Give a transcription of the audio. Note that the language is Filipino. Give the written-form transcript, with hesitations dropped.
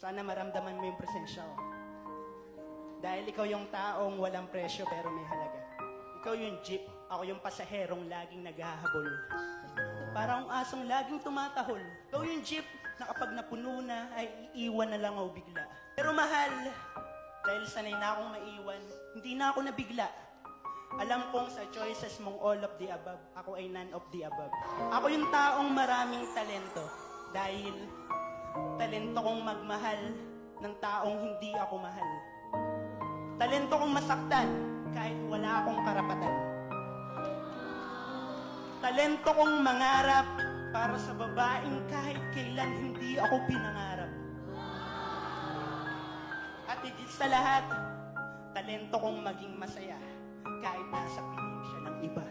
Sana maramdaman mo yung presensya ko. Dahil ikaw yung taong walang presyo pero may halaga. Ikaw yung jeep, ako yung pasaherong laging naghahabol. Parang asong laging tumatahol. Ikaw yung jeep na kapag napuno na ay iiwan na lang ako bigla. Pero mahal, dahil sanay na akong maiwan, hindi na ako nabigla. Alam kong sa choices mong all of the above, ako ay none of the above. Ako yung taong maraming talento dahil talento kong magmahal ng taong hindi ako mahal. Talento kong masaktan kahit wala akong karapatan. Talento kong mangarap para sa babaeng kahit kailan hindi ako pinangarap. At higit sa lahat, talento kong maging masaya kahit nasa piling siya ng iba.